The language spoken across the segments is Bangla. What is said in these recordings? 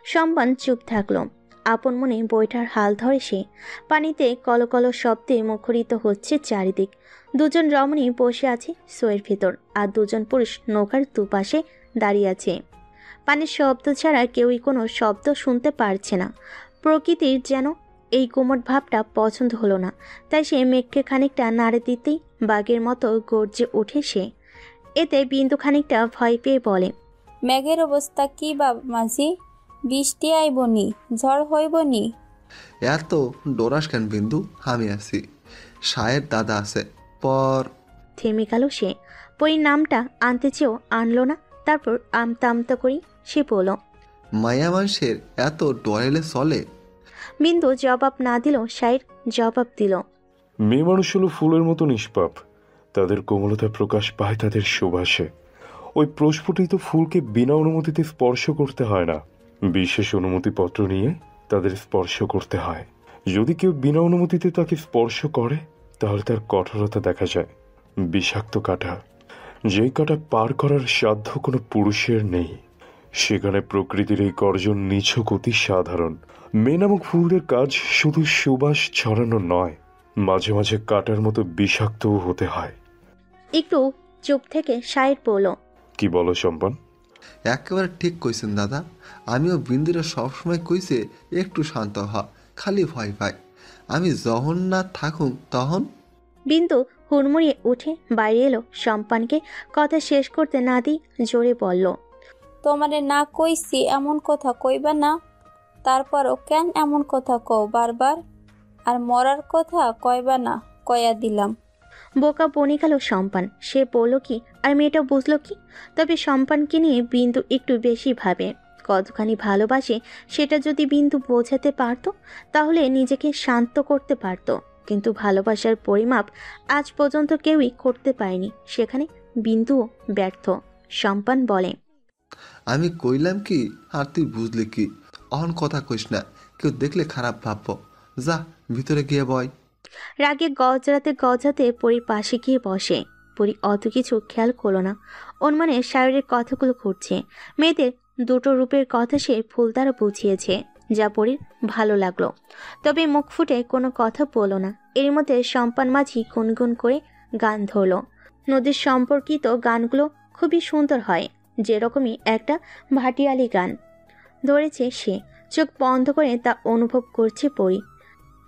সম্পান চুপ থাকলো। আপন মনে বইটার হাল ধরে সে। পানিতে কলকল শব্দে মুখরিত হচ্ছে চারিদিক। দুজন রমণী বসে আছে সোয়ের ভেতর, আর দুজন পুরুষ নৌকার দুপাশে দাঁড়িয়ে আছে। পানির শব্দ ছাড়া কেউই কোনো শব্দ শুনতে পারছে না। প্রকৃতির যেন এই গুমট ভাবটা পছন্দ হলো না, তাই সে মেঘকে খানিকটা নাড়ে দিতেই বাঘের মতো গর্জে ওঠে সে। এতে বিন্দু খানিকটা ভয় পেয়ে বলে, মেঘের অবস্থা কি মাঝি? বৃষ্টি আইবনি, ঝড় হইবনি? এত ডোরাস কেন বিন্দু? আমি আছি, সায়ের দাদা আছে। পর থেমে গেল সে। পরীর নামটা আনতে চেয়েও আনলো না। তারপর আমতা আমতা করি সে বলল, মায়া মানুষের এত ডরেলে চলে? বিন্দু জবাব না দিল, সায়ের জবাব দিল, মেয়ে মানুষ হলো ফুলের মতো নিষ্পাপ, তাদের কোমলতা প্রকাশ পায় তাদের সুবাসে। ওই প্রস্ফুটিত ফুলকে বিনা অনুমতিতে স্পর্শ করতে হয় না, বিশেষ অনুমতিপত্র নিয়ে তাদের স্পর্শ করতে হয়। যদি কেউ বিনা অনুমতিতে তাকে স্পর্শ করে তাহলে তার কঠোরতা দেখা যায়। বিষাক্ত কাঁটা, যেই কাঁটা পার করার সাধ্য কোনো পুরুষের নেই। সেখানে প্রকৃতির এই গর্জন নিছক অতি সাধারণ। মেয়ে নামক ফুলদের কাজ শুধু সুবাস ছড়ানো নয়, মাঝে মাঝে কাঁটার মতো বিষাক্তও হতে হয়। একটু চুপ থেকে সায়ের বলল, কি বলো সম্পান? একেবারে ঠিক কইছেন দাদা। আমিও বিন্দুরা সবসময় কইছে একটু শান্ত হ, খালি ভয় পায়। আমি যখন না থাকুন তখন। বিন্দু হুড়মুড়িয়ে উঠে বাইরে এলো। সম্পানকে কথা শেষ করতে না দিয়ে জোরে বলল, তোমারে না কইছি এমন কথা কইবা না, তারপরও কেন এমন কথা কও বারবার? আর মরার কথা কইবা না, কয়া দিলাম। বোকা বনে গেল সম্পান। সে বলল কি, আর মেয়েটা বুঝলো কি? তবে সম্পানকে নিয়ে বিন্দু একটু বেশি ভাবে। কতখানি ভালোবাসে সেটা যদি বিন্দু বোঝাতে পারত তাহলে নিজেকে শান্ত করতে পারত। কিন্তু ভালোবাসার পরিমাপ আজ পর্যন্ত কেউই করতে পারেনি, সেখানে বিন্দুও ব্যর্থ। সম্পান বলে, আমি কইলাম কি আর তুই বুঝলি কি? অহন কথা কইস না, কেউ দেখলে খারাপ ভাববো। যা ভিতরে গিয়ে বয়। রাগে গজরাতে গজাতে পরীর পাশে গিয়ে বসে। পরী অত কিছু খেয়াল করলো না। ওর মনে শারীরিক কথাগুলো ঘুরছে। মেয়েদের দুটো রূপের কথা সে ফুল দ্বারা বুঝিয়েছে, যা পরীর ভালো লাগলো। তবে মুখ ফুটে কোনো কথা বলল না। এর মধ্যে সম্পান মাঝি গুনগুন করে গান ধরল। নদীর সম্পর্কিত গানগুলো খুবই সুন্দর হয়, যেরকমই একটা ভাটিয়ালি গান ধরেছে সে। চোখ বন্ধ করে তা অনুভব করছে পরী।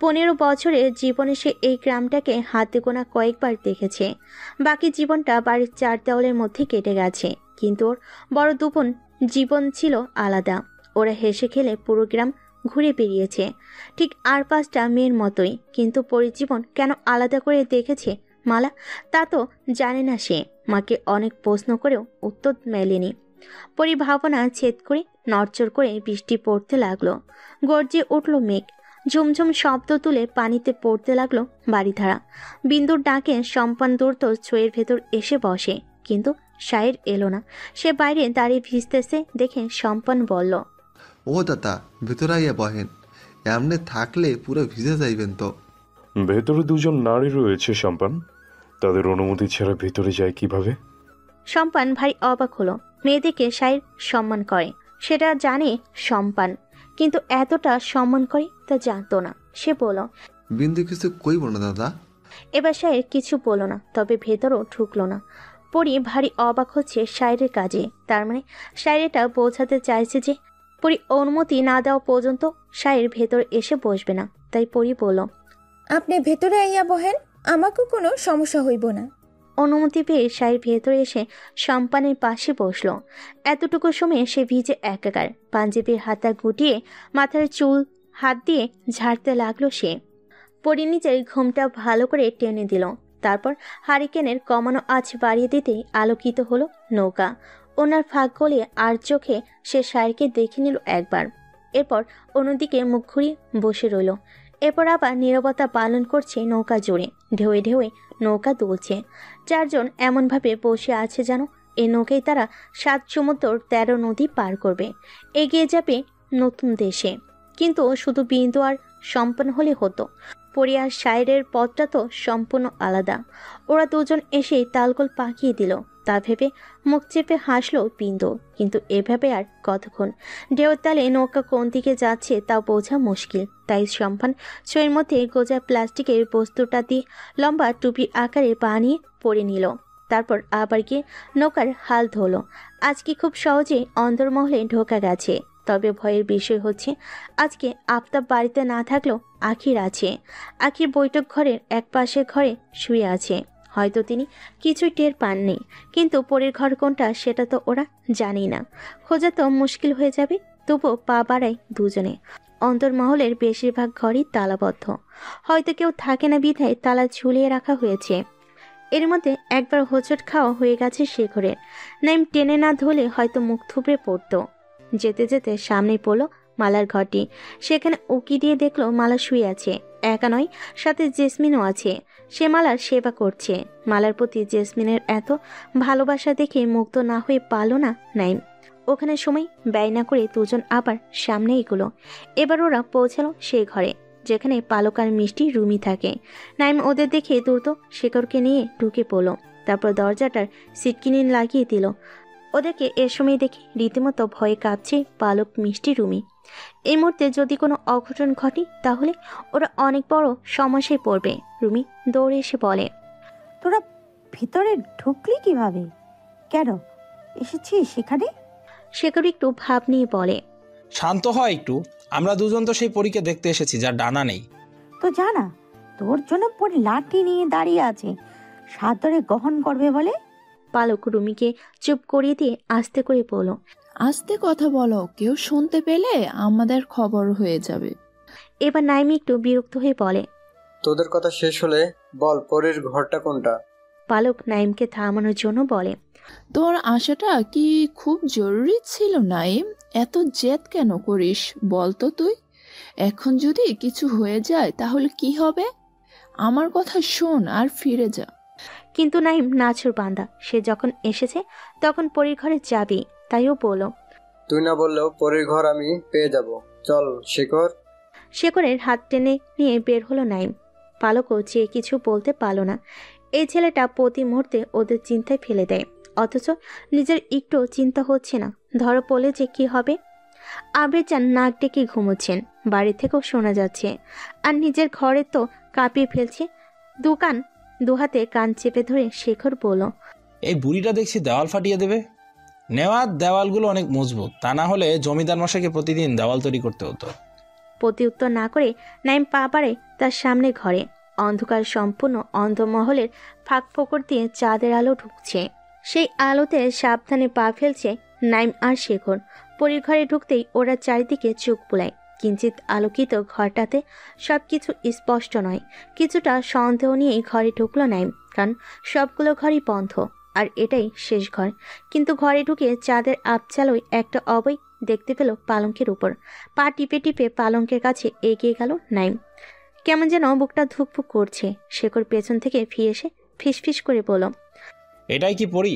15 বছরের জীবনে সে এই গ্রামটাকে হাতে গোনা কয়েকবার দেখেছে। বাকি জীবনটা বাড়ির 4 দেওয়ালের মধ্যে কেটে গেছে। কিন্তু ওর বড় দুপন জীবন ছিল আলাদা। ওরা হেসে খেলে পুরো গ্রাম ঘুরে বেরিয়েছে, ঠিক আর 5টা মেয়ের মতোই। কিন্তু পরিজীবন কেন আলাদা করে দেখেছে মালা, তা তো জানে না সে। মাকে অনেক প্রশ্ন করেও উত্তর মেলেনি। পরিভাবনা ছেদ করে নড়চড় করে বৃষ্টি পড়তে লাগলো। গর্জে উঠল মেঘ। ঝুমঝুম শব্দ তুলে পানিতে পড়তে লাগলো বাড়িধারা। বিন্দুর ডাকে সম্পান দূরত ছইয়ের ভেতর এসে বসে, কিন্তু সায়ের এলো না। সে বাইরে দাঁড়িয়ে ভিজতেছে দেখে সম্পান বলল, ও দাদা ভিতরে আইয়া বহেন, এমনে থাকলে পুরো ভিজে যাইবেন তো। ভেতরে দুজন নারী রয়েছে সম্পান, তাদের অনুমতি ছাড়া ভেতরে যায় কিভাবে? সম্পান ভারী অবাক হলো। মেয়েদেরকে সায়ের সম্মান করে সেটা জানে সম্পান, কিন্তু এতটা সম্মান করে তা জানতো না। সে বলল, বিন্দু কিছু কইব না দাদা। এবার সায়ের কিছু বলল না, তবে ভেতরও ঢুকলো না। পরি ভারী অবাক হচ্ছে সায়েরের কাজে। তার মানে সায়েরটা বোঝাতে চাইছে যে পরি অনুমতি না দেওয়া পর্যন্ত সায়ের ভেতর এসে বসবে না। তাই পরি বলল, আপনি ভেতরে আইয়া বহেন, আমাকেও কোনো সমস্যা হইব না। অনুমতি পেয়ে সায়ের ভেতরে এসে সম্পানের পাশে বসলো। এতটুকু সময়ে সে ভিজে একাকার। পাঞ্জাবির হাতা গুটিয়ে মাথার চুল হাত দিয়ে ঝাড়তে লাগলো সে। পরি নিজের ঘুমটা ভালো করে টেনে দিল। তারপর হারিকেনের কমানো আঁচ বাড়িয়ে দিতেই আলোকিত হলো নৌকা। ওনার ফাঁক গলিয়ে আর চোখে সে সায়েরকে দেখে নিল একবার। এরপর অন্যদিকে মুখ ঘুরিয়ে বসে রইল। এরপর আবার নীরবতা পালন করছে নৌকা জুড়ে। ঢেউয়ে ঢেউয়ে নৌকা দুলছে। 4 জন এমনভাবে বসে আছে যেন এই নৌকায় তারা 7 সমুদ্র 13 নদী পার করবে, এগিয়ে যাবে নতুন দেশে। কিন্তু শুধু বিন্দু আর সম্পন্ন হলে হতো, পরি আর শায়েরের পথটা তো সম্পূর্ণ আলাদা। ওরা দুজন এসেই তালগোল পাকিয়ে দিল। তা ভেবে মুখ চেপে হাসলো বিন্দু, কিন্তু এভাবে আর কতক্ষণ? ঢেউর তালে নৌকা কোন দিকে যাচ্ছে তা বোঝা মুশকিল। তাই সম্পান ছইয়ের মধ্যে গোজা প্লাস্টিকের বস্তুটা দিয়ে লম্বা টুপি আকারে বানিয়ে পরে নিল। তারপর আবার গিয়ে নৌকার হাল ধরল। আজকে খুব সহজে অন্দরমহলে ঢোকা গেছে। তবে ভয়ের বিষয় হচ্ছে আজকে আফতাব বাড়িতে না থাকলেও আখির আছে। আখির বৈঠক ঘরের এক পাশের ঘরে শুয়ে আছে। হয়তো তিনি কিছুই টের পাননি, কিন্তু পরের ঘর কোনটা সেটা তো ওরা জানি না। খোঁজা তো মুশকিল হয়ে যাবে। তবুও পা বাড়ায় দুজনে। অন্তর্মহলের বেশিরভাগ ঘরই তালাবদ্ধ। হয়তো কেউ থাকে না বিধায় তালা ঝুলিয়ে রাখা হয়েছে। এর মধ্যে একবার হোঁচট খাওয়া হয়ে গেছে শেখরের। নাইম টেনে না ধরলে হয়তো মুখ থুবড়ে পড়তো। যেতে যেতে সামনেই পড়ল মালার ঘরটি। সেখানে উকি দিয়ে দেখলো মালা শুয়ে আছে। একা নয়, সাথে জেসমিনও আছে। সে মালার সেবা করছে। মালার প্রতি জেসমিনের এত ভালোবাসা দেখে মুগ্ধ না হয়ে পারল না নাইম। ওখানে সময় ব্যয় না করে দুজন আবার সামনে এগুলো। এবার ওরা পৌঁছালো সেই ঘরে যেখানে পালক আর মিষ্টি রুমি থাকে। নাইম ওদের দেখে দ্রুত শেখরকে নিয়ে ঢুকে পড়ল। তারপর দরজাটার সিটকিনি লাগিয়ে দিল। ওদেরকে এ সময় দেখে রীতিমতো ভয়ে কাঁপছে পালক, মিষ্টি, রুমি। এই মুহূর্তে যদি কোনো অঘটন ঘটে তাহলে ওরা অনেক বড় সমস্যায় পড়বে। রুমি দৌড়ে এসে বলে, তোরা ভিতরে ঢুকলি কিভাবে? কেন এসেছিস সেখানে? শেখর একটু ভাব নিয়ে বলে, শান্ত হয় একটু। আমরা দুজন তো সেই পরীকে দেখতে এসেছি যার ডানা নেই। তো জানা তোর জন্য পরে লাঠি নিয়ে দাঁড়িয়ে আছে, সাদরে গ্রহণ করবে বলে। পালক রুমিকে চুপ করিয়ে দিয়ে আস্তে করে বলল, আস্তে কথা বলো, কেউ শুনতে পেলে আমাদের খবর হয়ে যাবে। এবার নাইমি একটু বিরক্ত হয়ে বলে, তোদের কথা শেষ হলে বল পরের ঘরটা কোনটা? পালক নাইমকে থামানোর জন্য বলে, তোর আশাটা কি খুব জরুরি ছিল নাইম? এত জেদ কেন করিস বলতো তুই? এখন যদি কিছু হয়ে যায় তাহলে কি হবে? আমার কথা শোন আর ফিরে যা। কিন্তু নাইম নাছর বান্দা। সে যখন এসেছে তখন পরীর ঘরে যাবি, তাইও বলল, তুই না বললেও পরের ঘর আমি পেয়ে যাব। চল শেখর। শেখরের হাত টেনে নিয়ে বের হলো নাইম। পালকও চেয়ে কিছু বলতে পারল না। এই ছেলেটা প্রতি মুহূর্তে ওদের চিন্তায় ফেলে দেয়, অথচ নিজের একটু চিন্তা হচ্ছে না ধরো পড়লে যে কি হবে। আবির চান নাক ডেকে ঘুমোচ্ছেন, বাড়ি থেকেও শোনা যাচ্ছে। আর নিজের ঘরে তো কাঁপিয়ে ফেলছে। দুহাতে কান চেপে ধরে শেখর বলল, এই বুড়িটা দেখছি দেওয়াল ফাটিয়ে দেবে। নেওয়ার দেওয়ালগুলো অনেক মজবুত, তা না হলে জমিদার মশাইকে প্রতিদিন দেওয়াল তৈরি করতে হতো। প্রতি উত্তর না করে নাইম পা বাড়ায় তার সামনে ঘরে। অন্ধকার সম্পূর্ণ অন্ধমহলের ফাঁক ফোকর দিয়ে চাঁদের আলো ঢুকছে। সেই আলোতে সাবধানে পা ফেলছে নাইম আর শেখর। পরীর ঘরে ঢুকতেই ওরা চারিদিকে চোখ বুলায়। কিঞ্চিত আলোকিত ঘরটাতে সবকিছু স্পষ্ট নয়। কিছুটা সন্দেহ নিয়েই ঘরে ঢুকলো নাইম, কারণ সবগুলো ঘরই বন্ধ আর এটাই শেষ ঘর। কিন্তু ঘরে ঢুকে চাঁদের আবচালোয় একটা অবৈ দেখতে পেল পালঙ্কের উপর। পা টিপে টিপে পালঙ্কের কাছে এগিয়ে গেল নাইম। কেমন যেন বুকটা ধুকপুক করছে। শেখর পেছন থেকে ফিরে এসে ফিসফিস করে বলল, এটাই কি পরি?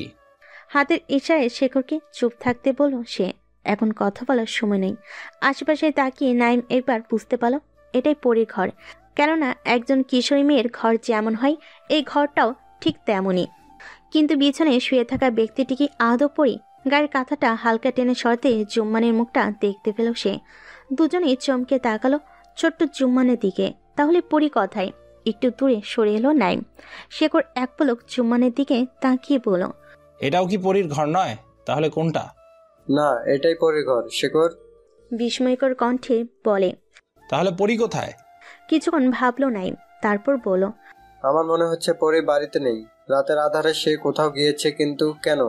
হাতের ইশারায় শেখরকে চুপ থাকতে বলল সে। এখন কথা বলার সময় নেই। আশেপাশে তাকিয়ে নাইম একবার বুঝতে পারল এটাই পরীর ঘর। কেননা একজন কিশোরী মেয়ের ঘর যেমন হয় এই ঘরটাও ঠিক তেমনই। কিন্তু বিছানায় শুয়ে থাকা ব্যক্তিটিকে আদৌ পরি? গায়ের কাঁথাটা হালকা টেনে সরতে জুম্মানের মুখটা দেখতে পেল সে। দুজনেই চমকে তাকালো ছোট্ট জুম্মানের দিকে। তাহলে পরি কথায়? একটু দূরে সরে এলো নাইম। শেখর এক পলক জুম্মানের দিকে তাকিয়ে বলল, এটাও কি পরীর ঘর নয়? তাহলে কোনটা? না, এটাই পরের ঘর শেখর। বিস্ময়কর কণ্ঠে বলে। তাহলে পরী কোথায়? কিছুক্ষণ ভাবলো নাইম, তারপর বলল, আমার মনে হচ্ছে পরে বাড়িতে নেই। রাতের আধারে সে কোথাও গিয়েছে, কিন্তু কেন?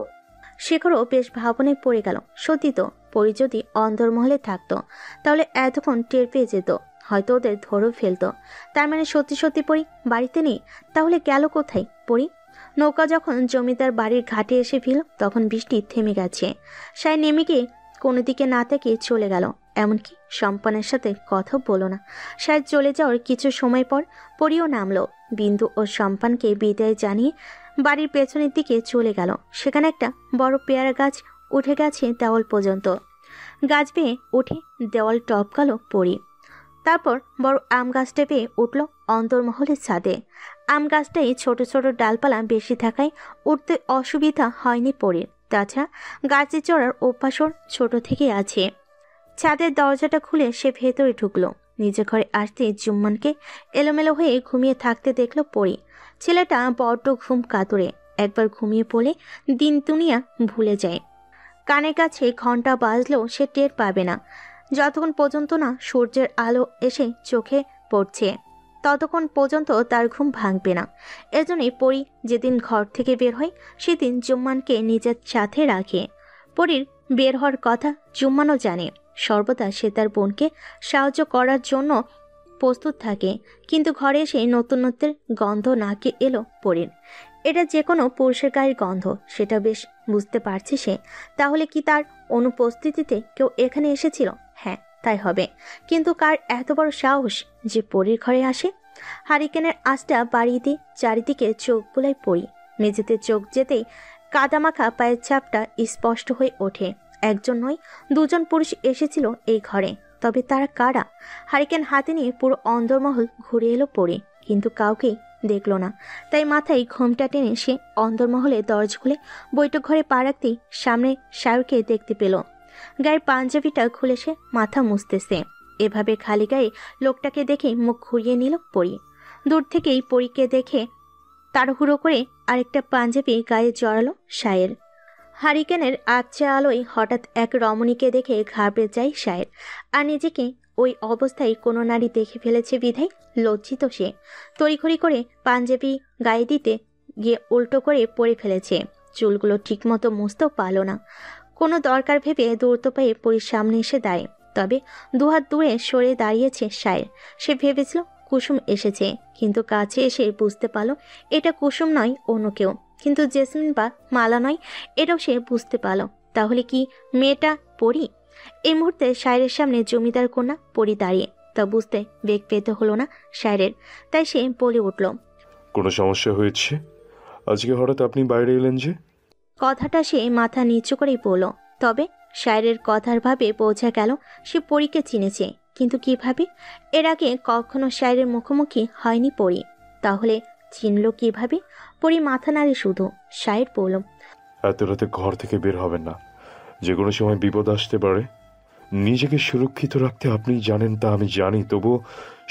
শেখরও বেশ ভাবনায় পড়ে গেল। সত্যি তো, পরি যদি অন্দরমহলে থাকতো তাহলে এতক্ষণ টের পেয়ে যেত, হয়তো ওদের ধরেও ফেলতো। তার মানে সত্যি সত্যি পরি বাড়িতে নেই। তাহলে গেল কোথায় পরি? নৌকা যখন জমিদার বাড়ির ঘাটে এসে ফেল তখন বৃষ্টি থেমে গেছে। সায় নেমে গিয়ে কোনো দিকে না তাকিয়ে চলে গেল। এমনকি সম্পানের সাথে কথা বলো না। সায় চলে যাওয়ার কিছু সময় পর পরিও নামলো। বিন্দু ও সম্পানকে বিদায় জানিয়ে বাড়ির পেছনের দিকে চলে গেল। সেখানে একটা বড় পেয়ারা গাছ উঠে গেছে দেওয়াল পর্যন্ত। গাছ বেয়ে উঠে দেওয়াল টপকালো পরি। তারপর বড় আম গাছটা পেয়ে উঠল অন্দরমহলের ছাদে। আম গাছটাই ছোট ছোট ডালপালা বেশি থাকায় উঠতে অসুবিধা হয়নি পরীর। তাছাড়া গাছে চড়ার অভ্যাসর ছোট থেকেই আছে। ছাদের দরজাটা খুলে সে ভেতরে ঢুকলো। নিজের ঘরে আসতে জুম্মানকে এলোমেলো হয়ে ঘুমিয়ে থাকতে দেখলো পরী। ছেলেটা বড্ড ঘুম কাতুরে। একবার ঘুমিয়ে পড়লে দিন দুনিয়া ভুলে যায়। কানের কাছে ঘন্টা বাজলেও সে টের পাবে না, যতক্ষণ পর্যন্ত না সূর্যের আলো এসে চোখে পড়ছে ততক্ষণ পর্যন্ত তার ঘুম ভাঙবে না। এজন্যই পরী যেদিন ঘর থেকে বের হয় সেদিন জুম্মানকে নিজের সাথে রাখে। পরীর বের হওয়ার কথা জুম্মানও জানে। সর্বদা সে তার বোনকে সাহায্য করার জন্য প্রস্তুত থাকে। কিন্তু ঘরে এসে নতুনত্বের গন্ধ নাকে এলো পরীর। এটা যে কোনো পুরুষের গায়ের গন্ধ, সেটা বেশ বুঝতে পারছে সে। তাহলে কি তার অনুপস্থিতিতে কেউ এখানে এসেছিল? হ্যাঁ, তাই হবে। কিন্তু কার এত বড় সাহস যে পরীর ঘরে আসে? হারিকেনের আঁচটা বাড়িয়ে দিয়ে চারিদিকে চোখ বুলাই পড়ি। মেঝেতে চোখ যেতেই কাদামাখা পায়ের ছাপটা স্পষ্ট হয়ে ওঠে। একজন নয়, দুজন পুরুষ এসেছিল এই ঘরে। তবে তারা কারা? হারিকেন হাতে নিয়ে পুরো অন্দরমহল ঘুরে এলো পড়ে, কিন্তু কাউকেই দেখলো না। তাই মাথায় ঘোমটা টেনে সে অন্দরমহলে দরজা খুলে বৈঠক ঘরে পা রাখতেই সামনে শায়রকে দেখতে পেল। গায়ের পাঞ্জাবিটা খুলে সে মাথা মুছতেছে। এভাবে খালি গায়ে লোকটাকে দেখে মুখ ঘুরিয়ে নিল পরী। দূর থেকেই পরীকে দেখে তাড়াহুড়ো করে আরেকটা পাঞ্জাবি গায়ে জড়ালো শায়ের। হারিকেনের আচ্ছা আলোয় হঠাৎ এক রমণীকে দেখে ঘাবড়ে যায় শায়ের। আর নিজেকে ওই অবস্থায় কোনো নারী দেখে ফেলেছে বিধায় লজ্জিত সে। তড়িঘড়ি করে পাঞ্জাবি গায়ে দিতে গিয়ে উল্টো করে পরে ফেলেছে। চুলগুলো ঠিকমতো মুছতেও পারল না। কোনো দরকার ভেবে দূরত্ব পেয়ে পরীর সামনে এসে দাঁড়ায়। তবে দুহাত দূরে সরে দাঁড়িয়েছে শায়ের। সে ভেবেছিল কুসুম এসেছে, কিন্তু কাছে এসে বুঝতে পারল এটা কুসুম নয়, অন্য কেউ। কিন্তু জেসমিন বা মালা নয়, এটাও সে বুঝতে পারল। তাহলে কি মেয়েটা পরী? এই মুহূর্তে শায়ের সামনে জমিদার কন্যা পরী দাঁড়িয়ে। তা বুঝতে বেগ পেতে হলো না শায়ের। তাই সে বলে উঠল, কোনো সমস্যা হয়েছে? আজকে হঠাৎ আপনি বাইরে এলেন যে? কথাটা সে মাথা নিচু করেই বলল। তবে শায়ের কথার ভাবে বোঝা গেল সে পরীকে চিনেছে, কিন্তু কিভাবে? এর আগে কখনো শায়ের মুখোমুখি হয়নি পরী। তাহলে চিনল কিভাবে? পরী মাথা নাড়ে শুধু। শায়ের বলল, এত রাতে ঘর থেকে বের হবেন না, যে কোনো সময় বিপদ আসতে পারে। নিজেকে সুরক্ষিত রাখতে আপনি জানেন, তা আমি জানি, তবুও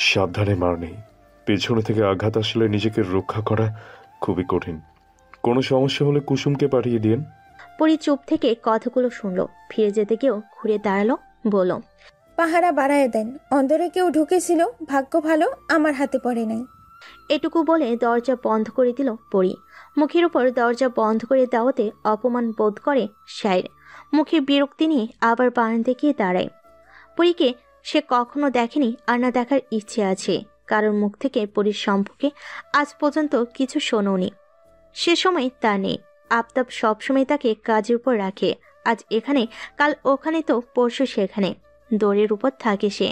সাবধানে মার নেই। পেছনে থেকে আঘাত আসলে নিজেকে রক্ষা করা খুবই কঠিন। কোনো সমস্যা হলে কুসুমকে পাঠিয়ে দিন। পরী চুপ থেকে কথাগুলো শুনলো। ফিরে যেতে গিয়েও ঘুরে দাঁড়ালো, বলল, পাহারা বাড়ায় দেন, অন্দরে কেউ ঢুকেছিল, ভাগ্য ভালো আমার হাতে পড়ে নাই। এটুকু বলে দরজা বন্ধ করে দিল পরী। মুখের উপর দরজা বন্ধ করে দেওয়াতে অপমান বোধ করে শায়ের। মুখে বিরক্তি নিয়ে আবার বারান্দায় গিয়ে দাঁড়ায়। পরীকে সে কখনো দেখেনি, আর না দেখার ইচ্ছে আছে। কারোর মুখ থেকে পরীর সম্পর্কে আজ পর্যন্ত কিছু শোনোনি। সে সময় তা নেই। আফতাব সবসময় তাকে কাজের উপর রাখে। আজ এখানে, কাল ওখানে, তো পরশু সেখানে। দৌড়ের উপর থাকে সে।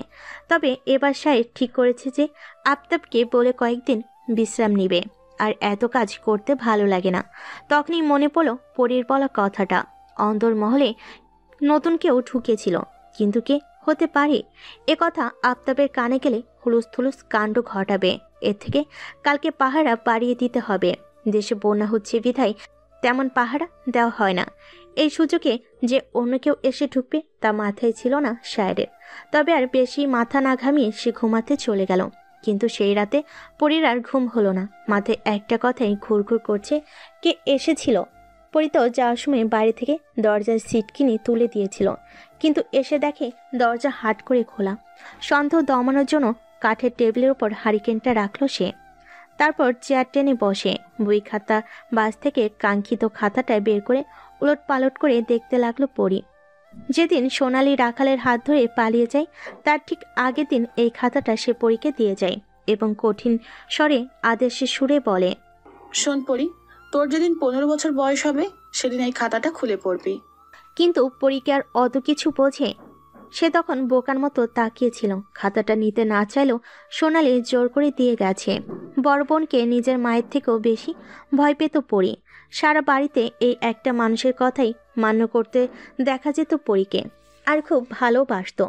তবে এবার শায়ের ঠিক করেছে যে আফতাবকে বলে কয়েকদিন বিশ্রাম নিবে। আর এত কাজ করতে ভালো লাগে না। তখনই মনে পড়ল পরীর বলা কথাটা। অন্দরমহলে নতুন কেউ ঢুকেছিল, কিন্তু কে হতে পারে? এ কথা আফতাবের কানে গেলে হুলুস থুলুস কাণ্ড ঘটাবে। এর থেকে কালকে পাহারা বাড়িয়ে দিতে হবে। দেশে বন্যা হচ্ছে বিধায় তেমন পাহারা দেওয়া হয় না। এই সুযোগে যে অন্য কেউ এসে ঢুকবে তা মাথায় ছিল না শায়ের। তবে আর বেশি মাথা না ঘামিয়ে সে ঘুমাতে চলে গেল। কিন্তু সেই রাতে পরীর আর ঘুম হলো না। মাথায় একটা কথাই ঘুরঘুর করছে, কে এসেছিল? পরী তো যাওয়ার সময় বাইরে থেকে দরজার সিটকিনি তুলে দিয়েছিল, কিন্তু এসে দেখে দরজা হাট করে খোলা। সন্দেহ দমানোর জন্য কাঠের টেবিলের উপর হারিকেনটা রাখলো সে। তারপর চেয়ার টেনে বসে বই খাতা বাস থেকে কাঙ্ক্ষিত খাতাটা বের করে উলট পালট করে দেখতে লাগলো পরী। যেদিন সোনালি রাখালের হাত ধরে পালিয়ে যায়, তার ঠিক আগের দিন এই খাতাটা সে পরীকে দিয়ে যায় এবং কঠিন স্বরে আদেশে সুরে বলে, শোন পরী, তোর যেদিন 15 বছর বয়স হবে সেদিন এই খাতাটা খুলে পড়বি। কিন্তু পরীকে আর অত কিছু বোঝে। সে তখন বোকার মতো তাকিয়েছিল। খাতাটা নিতে না চাইলেও সোনালি জোর করে দিয়ে গেছে। বড় বোনকে নিজের মায়ের থেকেও বেশি ভয় পেত পরী। সারা বাড়িতে এই একটা মানুষের কথাই মান্য করতে দেখা যেত পরীকে, আর খুব ভালোবাসত।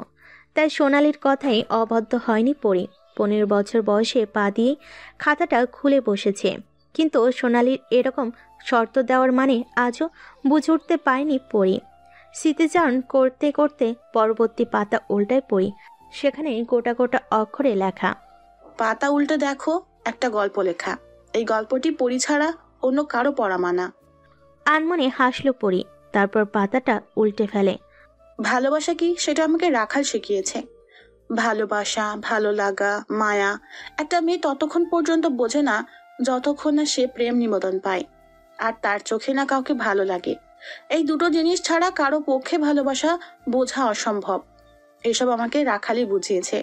তাই সোনালির কথাই অবাধ্য হয়নি পরী। 15 বছর বয়সে পা দিয়ে খাতাটা খুলে বসেছে। কিন্তু সোনালির এরকম শর্ত দেওয়ার মানে আজও বুঝে উঠতে পারেনি পরি। স্মৃতিচারণ করতে করতে পরবর্তী পাতা উল্টায় পড়ি। সেখানে গোটা গোটা অক্ষরে লেখা, পাতা উল্টে দেখো, একটা গল্প লেখা। এই গল্পটি পড়ি ছাড়া অন্য কারো পড়া মানা। আনমনে হাসলো পরি, তারপর পাতাটা উল্টে ফেলে। ভালোবাসা কি সেটা আমাকে রাখাল শিখিয়েছে। ভালোবাসা, ভালো লাগা, মায়া একটা মেয়ে ততক্ষণ পর্যন্ত বোঝে না যতক্ষণ না সে প্রেম নিবেদন পায় আর তার চোখে না কাউকে ভালো লাগে। এই দুটো জিনিস ছাড়া কারো পক্ষে ভালোবাসা বোঝা অসম্ভব। এসব আমাকে রাখালই বুঝিয়েছে।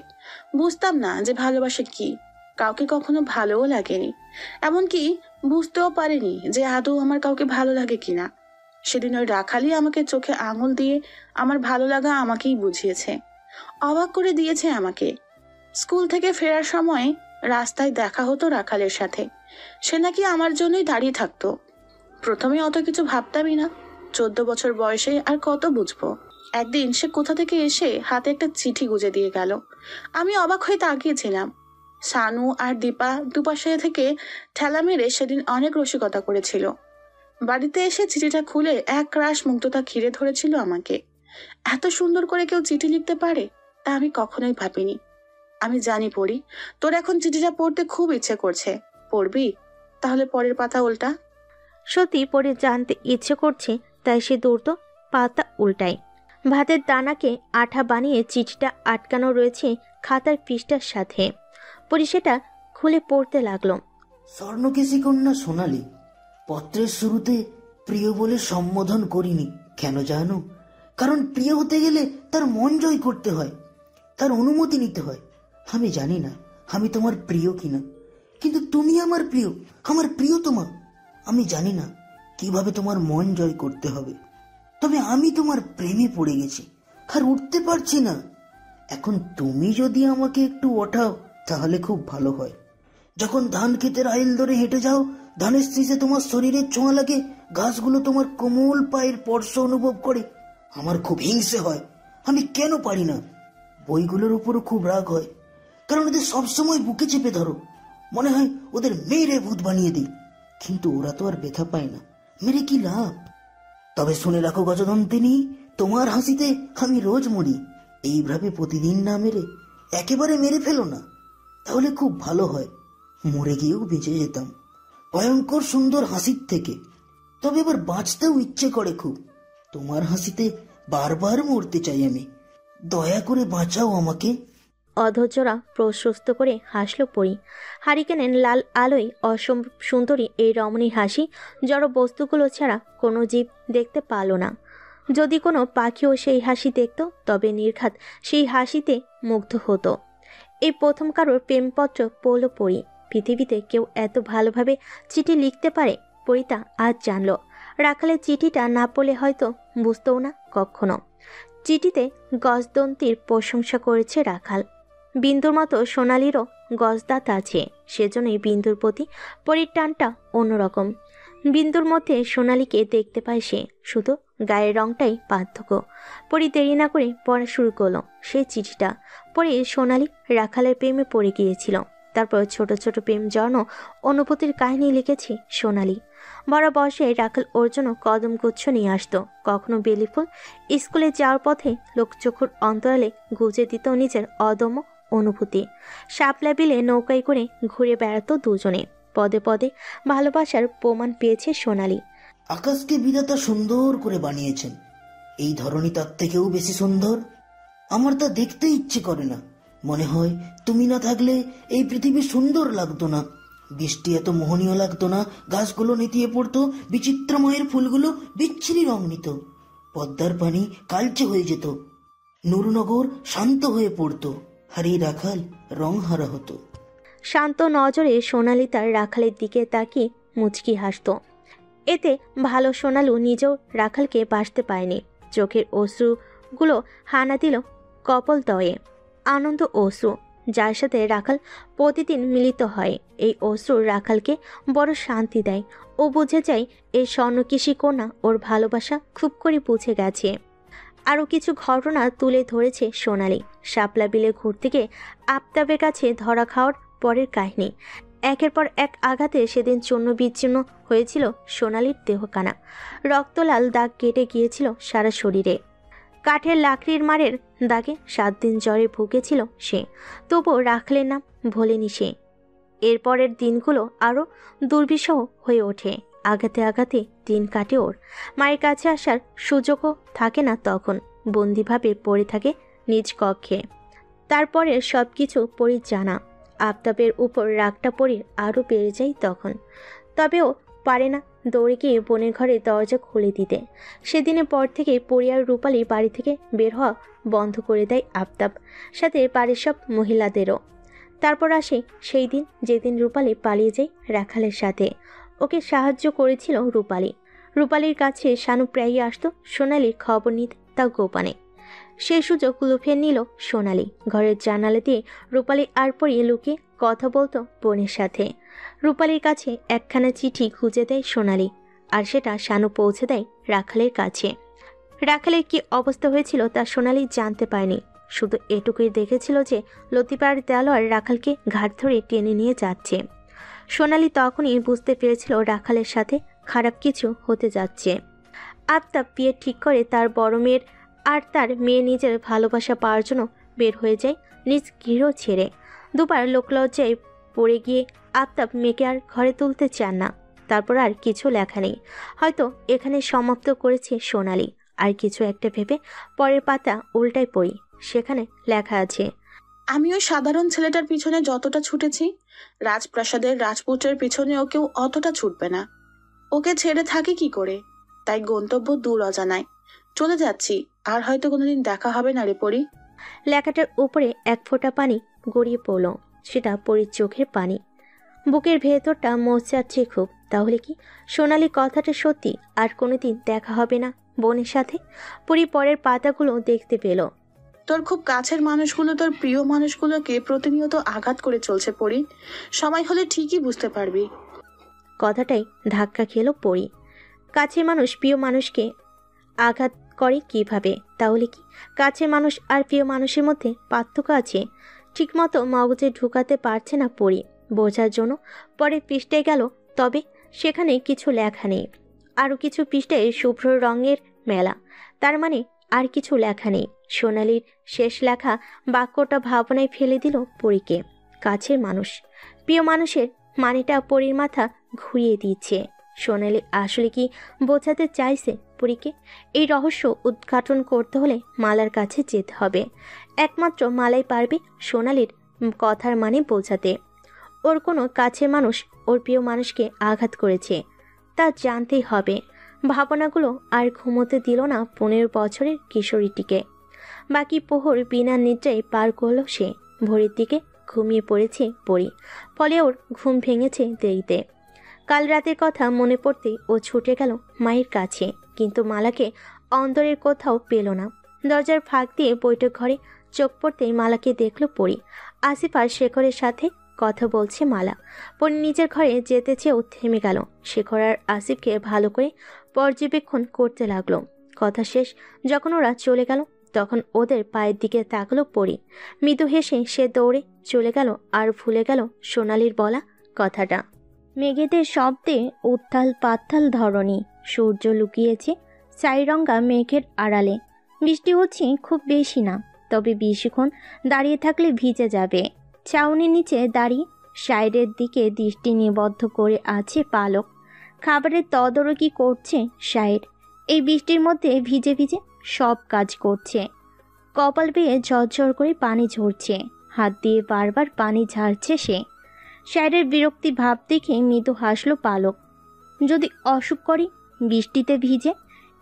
বুঝতাম না যে ভালোবাসা কি, কাউকে কখনো ভালোও লাগেনি, এমনকি বুঝতেও পারিনি যে আদৌ আমার কাউকে ভালো লাগে কিনা। সেদিন ওই রাখালই আমাকে চোখে আঙুল দিয়ে আমার ভালো লাগা আমাকেই বুঝিয়েছে, অবাক করে দিয়েছে আমাকে। স্কুল থেকে ফেরার সময় রাস্তায় দেখা হতো রাখালের সাথে। সে নাকি আমার জন্যই দাঁড়িয়ে থাকতো। প্রথমে অত কিছু ভাবতামই না, 14 বছর বয়সে আর কত বুঝবো। একদিন সে কোথা থেকে এসে হাতে একটা চিঠি গুজে দিয়ে গেল। আমি অবাক হয়ে তাকিয়েছিলাম। সানু আর দীপা দুপাশে থেকে ঠেলা মেরে সেদিন অনেক রসিকতা করেছিল। বাড়িতে এসে চিঠিটা খুলে এক রাশ মুগ্ধতা ঘিরে ধরেছিল আমাকে। এত সুন্দর করে কেউ চিঠি লিখতে পারে তা আমি কখনোই ভাবিনি। আমি জানি পড়ি, তোর এখন চিঠিটা পড়তে খুব ইচ্ছে করছে। পড়বি? তাহলে পরের পাতা উল্টা। সত্যি পরে জানতে ইচ্ছে করছে, তাই সে দৌড়ত পাতা উল্টায়। ভাতের দানাকে আঠা বানিয়ে চিঠিটা আটকানো রয়েছে খাতার পৃষ্ঠার সাথে। পরি সেটা খুলে পড়তে লাগলো। স্বর্ণকেশী কন্যা সোনালি, পত্রের শুরুতে প্রিয় বলে সম্বোধন করিনি। কেন জানো? কারণ প্রিয় হতে গেলে তার মন জয় করতে হয়, তার অনুমতি নিতে হয়। আমি জানি না আমি তোমার প্রিয় কিনা, কিন্তু তুমি আমার প্রিয়, আমার প্রিয়তমা। আমি জানি না কিভাবে তোমার মন জয় করতে হবে, তবে আমি তোমার প্রেমে পড়ে গেছি আর উঠতে পারছি না। এখন তুমি যদি আমাকে একটু ওঠাও তাহলে খুব ভালো হয়। যখন ধান ক্ষেতের আইল ধরে হেঁটে যাও, ধানের শীষে তোমার শরীরের ছোঁয়া লাগে, ঘাসগুলো তোমার কোমল পায়ের স্পর্শ অনুভব করে, আমার খুব হিংসে হয়। আমি কেন পারি না? বইগুলোর উপরও খুব রাগ হয়, কারণ ওদের সবসময় বুকে চেপে ধরো। মনে হয় ওদের মেরে ভূত বানিয়ে দিই, কিন্তু ওরা তো আর ব্যথা পায় না, মেরে কি লাভ? তবে শুনে রাখো গজদন্তিনী, তোমার হাসিতে আমি রোজ মরি। এইভাবে প্রতিদিন না মেরে একেবারে মেরে ফেলো না, তাহলে খুব ভালো হয়। মরে গিয়েও বেঁচে যেতাম ভয়ঙ্কর সুন্দর হাসির থেকে। তবে এবার বাঁচতেও ইচ্ছে করে খুব। তোমার হাসিতে বারবার মরতে চাই আমি। দয়া করে বাঁচাও আমাকে। অধৈর্যরা প্রশস্ত করে হাসল পরি। হারিকেনের লাল আলোয় অসম্ভব সুন্দরী এই রমণীর হাসি জড় বস্তুগুলো ছাড়া কোনো জীব দেখতে পারল না। যদি কোনো পাখিও সেই হাসি দেখত, তবে নির্ঘাত সেই হাসিতে মুগ্ধ হতো। এই প্রথম কারোর প্রেমপত্র পড়ল পরি। পৃথিবীতে কেউ এত ভালোভাবে চিঠি লিখতে পারে পরি তা আজ জানল। রাখালের চিঠিটা না পড়লে হয়তো বুঝতও না কখনো। চিঠিতে গজদন্তির প্রশংসা করেছে রাখাল। বিন্দুর মতো সোনালিরও গজদাঁত আছে, সেজন্যই বিন্দুর প্রতি পরীর টানটা অন্যরকম। বিন্দুর মধ্যে সোনালিকে দেখতে পায় সে, শুধু গায়ের রংটাই পার্থক্য। পরি দেরি না করে পড়া শুরু করলো সেই চিঠিটা। পরে সোনালি রাখালের প্রেমে পড়ে গিয়েছিল। তারপর ছোট ছোট প্রেম জড়ন অনুভূতির কাহিনী লিখেছে সোনালি। বড় বয়সে রাখাল ওর জন্য কদমগুচ্ছ নিয়ে আসতো, কখনো বেলি ফুল। স্কুলে যাওয়ার পথে লোকচক্ষুর অন্তরালে গুজে দিত নিজের অদম্য অনুভূতি। শাপলা বিলে নৌকায় করে ঘুরে বেড়াতো দুজনে। পদে পদে ভালোবাসার প্রমাণ পেয়েছে সোনালি। আকাশকে বিধাতা সুন্দর করে বানিয়েছেন, এই ধরনী তার থেকেও বেশি সুন্দর। আমার তা দেখতে ইচ্ছে করে না। মনে হয় তুমি না থাকলে এই পৃথিবী সুন্দর লাগতো না। বৃষ্টি এত মোহনীয় লাগতো না, গাছগুলো নেতিয়ে পড়তো, বিচিত্রময়ের ফুলগুলো বিচ্ছিরি রং নিত, পদ্মার পানি কালচে হয়ে যেত, নুরনগর শান্ত হয়ে পড়তো, আর এই রাখাল রং হারা হতো। শান্ত নজরে সোনালি তার রাখালের দিকে তাকিয়ে মুচকি হাসত। এতে ভালো সোনালু নিজেও রাখালকে বাসতে পায়নি। চোখের অশ্রুগুলো হানা দিল কপলদয়ে, আনন্দ অশ্রু, যার সাথে রাখাল প্রতিদিন মিলিত হয়। এই অশ্রু রাখালকে বড় শান্তি দেয়। ও বুঝে যায় এই স্বর্ণকেশী কন্যা ওর ভালোবাসা খুব করে বুঝে গেছে। আরও কিছু ঘটনা তুলে ধরেছে সোনালি। শাপলা বিলে ঘুরতে গিয়ে আফতাবের কাছে ধরা খাওয়ার পরের কাহিনী। একের পর এক আঘাতে সেদিন চূর্ণ বিচ্ছিন্ন হয়েছিল সোনালির দেহকানা। রক্তলাল দাগ কেটে গিয়েছিল সারা শরীরে। কাঠের লাকড়ির মারের দাগে 7 দিন জ্বরে ভুগেছিল সে, তবুও রাখালের নাম ভোলেনি সে। এরপরের দিনগুলো আরও দুর্বিষহ হয়ে ওঠে। আঘাতে আঘাতে দিন কাটে ওর। মায়ের কাছে আসার সুযোগও থাকে না তখন। বন্দিভাবে পড়ে থাকে নিজ কক্ষে। তারপরে সব কিছু পরীর জানা। আফতাবের উপর রাগটা পরীর আরও বেড়ে যায় তখন। তবেও পারে না দৌড়ে গিয়ে বোনের ঘরে দরজা খুলে দিতে। সেদিনের পর থেকে পরী আর রূপালী বাড়ি থেকে বের হওয়া বন্ধ করে দেয় আফতাব, সাথে বাড়ির সব মহিলাদেরও। তারপর আসে সেই দিন যেদিন রূপালী পালিয়ে যায় রাখালের সাথে। ওকে সাহায্য করেছিল রূপালী। রূপালীর কাছে শানু প্রায়ই আসতো সোনালির খবর নিতে, তা গোপনে। সেই সুযোগ লুফিয়ে নিল সোনালি। ঘরের জানালা দিয়ে রূপালী আর পরী লুকিয়ে কথা বলতো বোনের সাথে। রূপালীর কাছে একখানা চিঠি খুঁজে দেয় সোনালি, আর সেটা শানু পৌঁছে দেয় রাখালের কাছে। রাখালের কি অবস্থা হয়েছিল তা সোনালি জানতে পারেনি। শুধু এটুকুই দেখেছিল যে লতিপাড়ার দেওয়ার রাখালকে ঘাট ধরে টেনে নিয়ে যাচ্ছে। সোনালি তখনই বুঝতে পেরেছিল রাখালের সাথে খারাপ কিছু হতে যাচ্ছে। আফতাব বিয়ে ঠিক করে তার বড় মেয়ের আর তার মেয়ে নিজের ভালোবাসা পাওয়ার জন্য বের হয়ে যায় নিজ গৃহ ছেড়ে। দুবার লোকলজ্জায় পড়ে গিয়ে আফতাব মেয়েকে আর ঘরে তুলতে চান না। তারপর আর কিছু লেখা নেই, হয়তো এখানে সমাপ্ত করেছে সোনালি। আর কিছু একটা ভেবে পরের পাতা উল্টায় পড়ি। সেখানে লেখা আছে, আমি ওই সাধারণ ছেলেটার পিছনে যতটা ছুটেছি, রাজপ্রাসাদের রাজপুত্রের পিছনেও কেউ অতটা ছুটবে না। ওকে ছেড়ে থাকি কি করে? তাই গন্তব্য দূর অজানায়। চলে যাচ্ছি, আর হয়তো কোনোদিন দেখা হবে না রে পরী। লেখাটার উপরে এক ফোঁটা পানি গড়িয়ে পড়ল। সেটা পরীর চোখের পানি। বুকের ভেতরটা মোচাচ্ছে খুব। তাহলে কি সোনালি কথাটা সত্যি? আর কোনোদিন দেখা হবে না বোনের সাথে? পরী পরের পাতাগুলো দেখতে পেল। তোর খুব কাছের মানুষগুলো, তোর প্রিয় মানুষগুলোকে প্রতিনিয়ত আঘাত করে চলছে পরী। সময় হলে ঠিকই বুঝতে পারবি। কথাটাই ধাক্কা খেলো পরী। কাছের মানুষ প্রিয় মানুষকে আঘাত করে কিভাবে? তাহলে কি কাছের মানুষ আর প্রিয় মানুষের মধ্যে পার্থক্য আছে? ঠিকমতো মগজে ঢুকাতে পারছে না পরী। বোঝার জন্য পরে পৃষ্ঠায় গেল, তবে সেখানে কিছু লেখা নেই। আরও কিছু পৃষ্ঠায় শুভ্র রঙের মেলা, তার মানে আর কিছু লেখা নেই। সোনালির শেষ লেখা বাক্যটা ভাবনায় ফেলে দিল পরীকে। কাছের মানুষ, প্রিয় মানুষের মানেটা পরীর মাথা ঘুরিয়ে দিচ্ছে। সোনালি আসলে কি বোঝাতে চাইছে পরীকে? এই রহস্য উদ্ঘাটন করতে হলে মালার কাছে যেতে হবে। একমাত্র মালাই পারবে সোনালির কথার মানে বোঝাতে। ওর কোনো কাছের মানুষ ওর প্রিয় মানুষকে আঘাত করেছে, তা জানতেই হবে। ভাবনাগুলো আর ঘুমোতে দিল না 15 বছরের কিশোরীটিকে। বাকি প্রহর বিনা নিদ্রায় পার করল সে। ভোরের দিকে ঘুমিয়ে পড়েছে পরী, ফলে ওর ঘুম ভেঙেছে দেরিতে। কাল রাতের কথা মনে পড়তেই ও ছুটে গেল মায়ের কাছে, কিন্তু মালাকে অন্তরের কোথাও পেল না। দরজার ফাঁক দিয়ে বৈঠক ঘরে চোখ পড়তেই মালাকে দেখল পরী। আসিফ আর শেখরের সাথে কথা বলছে মালা। পরী নিজের ঘরে যেতে চেয়েও থেমে গেল। শেখর আর আসিফকে ভালো করে পর্যবেক্ষণ করতে লাগলো। কথা শেষ যখন ওরা চলে গেল, তখন ওদের পায়ের দিকে তাকালো পরী। মৃদু হেসে সে দৌড়ে চলে গেল আর ভুলে গেল সোনালির বলা কথাটা। মেঘেদের শব্দে উত্তাল পাত্তাল ধরণী। সূর্য লুকিয়েছে ছাইরঙা মেঘের আড়ালে। বৃষ্টি হচ্ছে খুব বেশি না, তবে বেশিক্ষণ দাঁড়িয়ে থাকলে ভিজে যাবে। ছাউনির নিচে দাঁড়িয়ে সাইডের দিকে দৃষ্টি নিবদ্ধ করে আছে পালক। খাবারের তদারকি করছে সাইড। এই বৃষ্টির মধ্যে ভিজে ভিজে সব কাজ করছে। কপাল বেয়ে ঝরঝর করে পানি ঝরছে। হাত দিয়ে বারবার পানি ঝাড়ছে সে। সাইডের বিরক্তি ভাব দেখে মৃদু হাসলো পালক। যদি অসুখ করি বৃষ্টিতে ভিজে,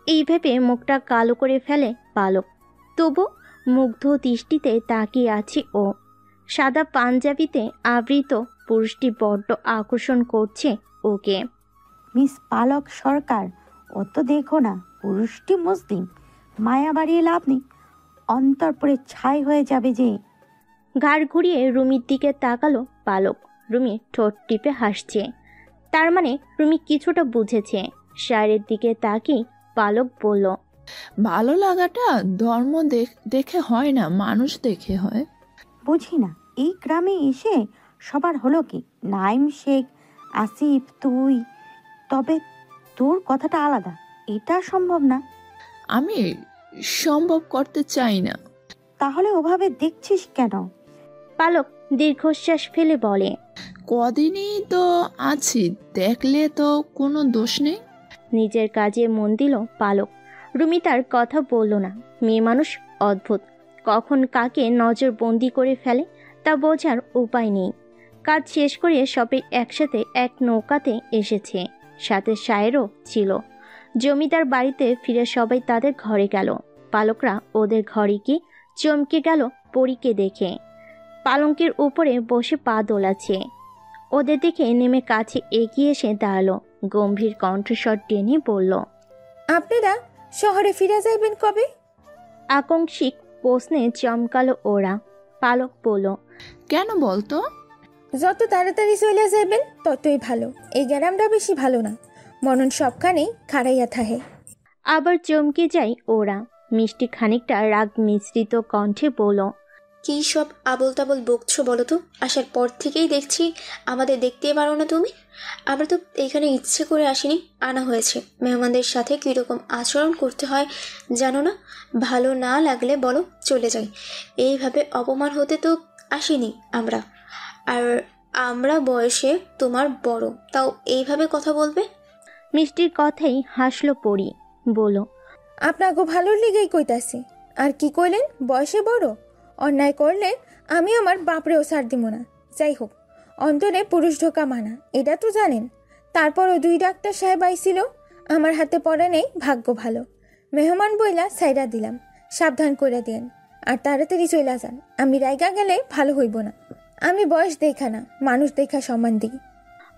এই ভেবে মুখটা কালো করে ফেলে পালক। তবু মুগ্ধ দৃষ্টিতে তাকিয়ে আছে ও। সাদা পাঞ্জাবিতে আবৃত পুরুষটি বড্ড আকর্ষণ করছে ওকে। মিস পালক সরকার, ও তো দেখো না পুরুষটি মুসলিম। মায়া বাড়িয়ে লাভ নেই, অন্তর পরে ছাই হয়ে যাবে যে। ঘাড় ঘুরিয়ে রুমির দিকে তাকালো পালক। রুমি ঠোঁট টিপে হাসছে। তার মানে রুমি কিছুটা বুঝেছে। শায়ের দিকে তাকিয়ে পালক বলল, ভালো লাগাটা ধর্ম দেখে হয় না, মানুষ দেখে হয়। বুঝি না এই গ্রামে এসে সবার হলো কি? নাইম, শেখ, আসিফ, তুই। তবে তোর কথাটা আলাদা, এটা সম্ভব না। আমি সম্ভব করতে চাই না। তাহলে ওভাবে দেখছিস কেন? পালক দীর্ঘশ্বাস ফেলে বলে, কদিনই তো আছি, দেখলে তো কোনো দোষ নেই। নিজের কাজে মন দিল পালক। রুমি তার কথা বলল না। মেয়ে মানুষ অদ্ভুত, কখন কাকে নজর বন্দি করে ফেলে তা বোঝার উপায় নেই। কাজ শেষ করে সবাই একসাথে এক নৌকাতে এসেছে, সাথে শায়েরও ছিল। জমিদার বাড়িতে ফিরে সবাই তাদের ঘরে গেল। পালকরা ওদের ঘরে গিয়ে চমকে গেল পরীকে দেখে। পালঙ্কের উপরে বসে পা দোলাচ্ছে। ওদের দেখে নেমে কাছে এগিয়ে এসে দাঁড়ালো। গম্ভীর কণ্ঠস্বর টেনে বলল, আপনারা শহরে ফিরে যাইবেন কবে? আকস্মিক প্রশ্নে চমকালো ওরা। পালক বলল, কেন বলতো? যত তাড়াতাড়ি চলে যাইবেন ততই ভালো। এই গ্রামটা বেশি ভালো না, মনন সবখানেই খাড়াইয়া থাহে। আবার চমকে যায় ওরা। মিষ্টি খানিকটা রাগ মিশ্রিত কণ্ঠে বলল, কী সব আবল তাবল বকছো বলো তো? আসার পর থেকেই দেখছি আমাদের দেখতেই পারো না তুমি। আমরা তো এখানে ইচ্ছে করে আসিনি, আনা হয়েছে। মেহমানদের সাথে কীরকম আচরণ করতে হয় জানো না? ভালো না লাগলে বলো, চলে যাই। এইভাবে অপমান হতে তো আসিনি আমরা। আর আমরা বয়সে তোমার বড়, তাও এইভাবে কথা বলবে? মিষ্টির কথাই হাসলো পরি। বলল, আপনাকে ভালো লেগেই কইতাছি। আর কি কইলেন বয়সে বড়? অন্যায় করলে আমি আমার বাপরেও ছাড় দিব না। যাই হোক, অন্তরে পুরুষ ঢোকা মানা, এটা তো জানেন। তারপরও 2 ডাক্তার সাহেব আইছিল, আমার হাতে পড়ে নেই, ভাগ্য ভালো। মেহমান বইলা সাইডা দিলাম, সাবধান করে দেন। আর তাড়াতাড়ি চইলা যান, আমি রাইগা গেলে ভালো হইব না। আমি বয়স দেখা না, মানুষ দেখা সম্মান দিই।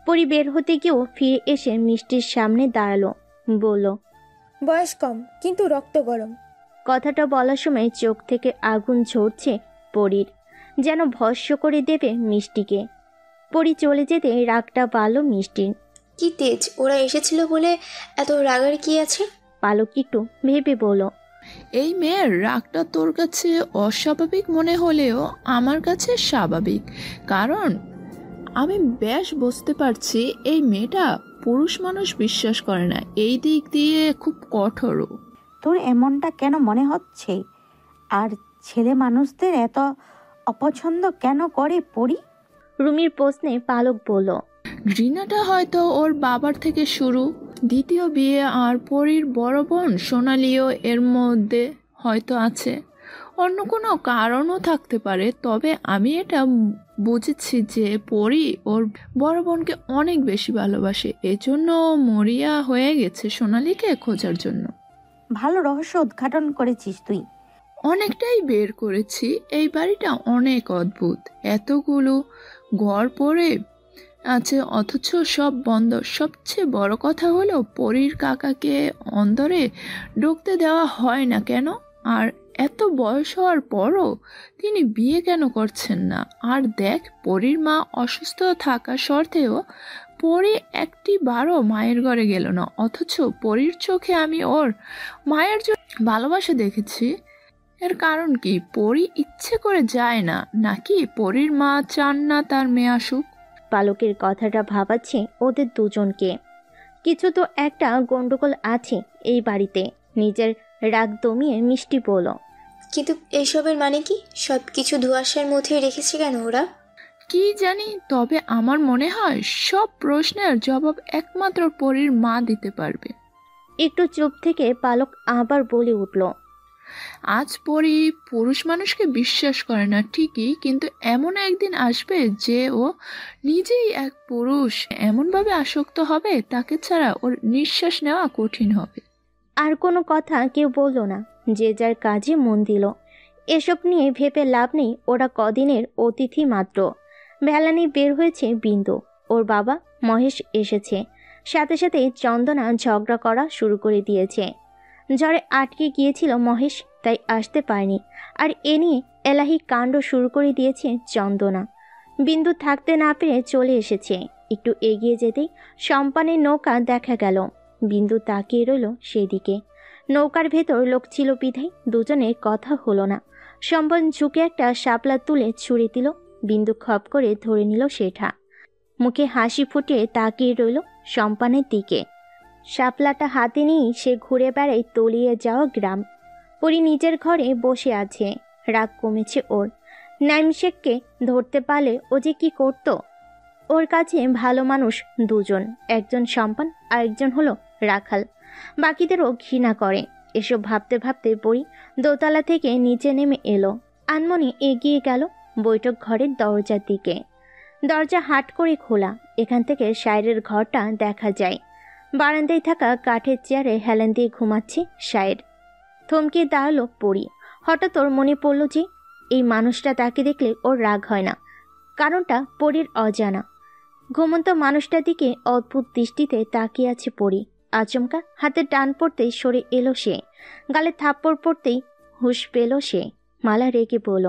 পরি বের হতে গিয়েও ফিরে এসে মিষ্টির সামনে দাঁড়ালো। বলল, বয়স কম কিন্তু রক্ত গরম। কথাটা বলার সময় চোখ থেকে আগুন ঝরছে পরীর, যেন ভস্য করে দেবে মিষ্টিকে। পরি চলে যেতে রাগটা বাড়ল মিষ্টির। কি তেজ, ওরা এসেছিল বলে এত রাগের কি আছে? পালক একটু ভেবে বলল, এই মেয়ের রাগটা তোর কাছে অস্বাভাবিক মনে হলেও আমার কাছে স্বাভাবিক। কারণ আমি বেশ বুঝতে পারছি এই মেয়েটা পুরুষ মানুষ বিশ্বাস করে না, এই দিক দিয়ে খুব কঠোরও। তোর এমনটা কেন মনে হচ্ছে? আর ছেলে মানুষদের এত অপছন্দ কেন করে পরি? রুমির প্রশ্নে পালক বলল, ঘৃণাটা হয়তো ওর বাবার থেকে শুরু। দ্বিতীয় বিয়ে আর পরীর বড় বোন সোনালিও এর মধ্যে হয়তো আছে। অন্য কোনো কারণও থাকতে পারে। তবে আমি এটা বুঝেছি যে পরী ওর বড় বোনকে অনেক বেশি ভালোবাসে, এজন্য মরিয়া হয়ে গেছে সোনালিকে খোঁজার জন্য। ভালো রহস্য উদ্ঘাটন করেছিস তুই। অনেকটাই বের করেছি। এই বাড়িটা অনেক অদ্ভুত, এতগুলো ঘর পড়ে আছে অথচ সব বন্ধ। সবচেয়ে বড় কথা হলো পরীর কাকাকে অন্দরে ঢুকতে দেওয়া হয় না কেন? আর এত বয়স হওয়ার পরও তিনি বিয়ে কেন করছেন না? আর দেখ, পরীর মা অসুস্থ থাকা সত্ত্বেও পরী একটি বারও মায়ের ঘরে গেল না, অথচ পরীর চোখে আমি ওর মায়ের জন্য ভালোবাসা দেখেছি। এর কারণ কি? পরী ইচ্ছে করে যায় না, নাকি পরীর মা চান না তার মেয়ে আসুক? পালকের কথাটা ভাবাচ্ছে ওদের দুজনকে। কিছু তো একটা গন্ডগোল আছে এই বাড়িতে। নিজের রাগ দমিয়ে মিষ্টি বলল, কিন্তু এইসবের মানে কি? সব কিছু ধোঁয়াশার মধ্যে রেখেছে কেন ওরা? কি জানি, তবে আমার মনে হয় সব প্রশ্নের জবাব একমাত্র পরীর মা দিতে পারবে। একটু চুপ থেকে পালক আবার বলে উঠল, আজ পরী পুরুষ মানুষকে বিশ্বাস করে না ঠিকই, কিন্তু এমন একদিন আসবে যে ও নিজেই এক পুরুষ এমনভাবে আসক্ত হবে তাকে ছাড়া ওর নিঃশ্বাস নেওয়া কঠিন হবে। আর কোনো কথা কেউ বলল না, যে যার কাজে মন দিল। এসব নিয়ে ভেবে লাভ নেই, ওরা কদিনের অতিথি মাত্র। ভেলানি বের হয়েছে বিন্দু, ওর বাবা মহেশ এসেছে। সাথে সাথে চন্দনা ঝগড়া করা শুরু করে দিয়েছে। ঝড়ে আটকে গিয়েছিল মহেশ, তাই আসতে পারেনি। আর এ নিয়ে এলাহি কাণ্ড শুরু করে দিয়েছে চন্দনা। বিন্দু থাকতে না পেরে চলে এসেছে। একটু এগিয়ে যেতেই সম্পানের নৌকা দেখা গেল। বিন্দু তাকিয়ে রইল সেদিকে। নৌকার ভেতর লোক ছিল বিধায় দুজনের কথা হলো না। সম্পন ঝুঁকে একটা শাপলা তুলে ছুঁড়ে দিল। বিন্দু খপ করে ধরে নিল সেটা, মুখে হাসি ফুটিয়ে তাকিয়ে রইল সম্পানের দিকে। শাপলাটা হাতে নিয়ে সে ঘুরে বেড়ায় তলিয়ে যাওয়া গ্রাম। পরি নিজের ঘরে বসে আছে, রাগ কমেছে ওর। নাইম শেখকে ধরতে পারলে ও যে কি করত। ওর কাছে ভালো মানুষ দুজন, একজন সম্পান আর একজন হলো রাখাল। বাকিদেরও ঘৃণা করে। এসব ভাবতে ভাবতে পরি দোতলা থেকে নিচে নেমে এলো। আনমনি এগিয়ে গেল বৈঠক ঘরের দরজার দিকে। দরজা হাট করে খোলা, এখান থেকে শায়েরের ঘরটা দেখা যায়। বারান্দায় থাকা কাঠের চেয়ারে হেলান দিয়ে ঘুমাচ্ছে শায়ের। থমকে দাঁড়ালো পরি। হঠাৎ ওর মনে পড়ল যে এই মানুষটা তাকে দেখলে ওর রাগ হয় না। কারণটা পরির অজানা। ঘুমন্ত মানুষটার দিকে অদ্ভুত দৃষ্টিতে তাকিয়ে আছে পরি। আচমকা হাতে টান পড়তেই সরে এলো সে। গালে থাপ্পড় পড়তেই হুঁশ পেল সে। মালা রেগে বলল,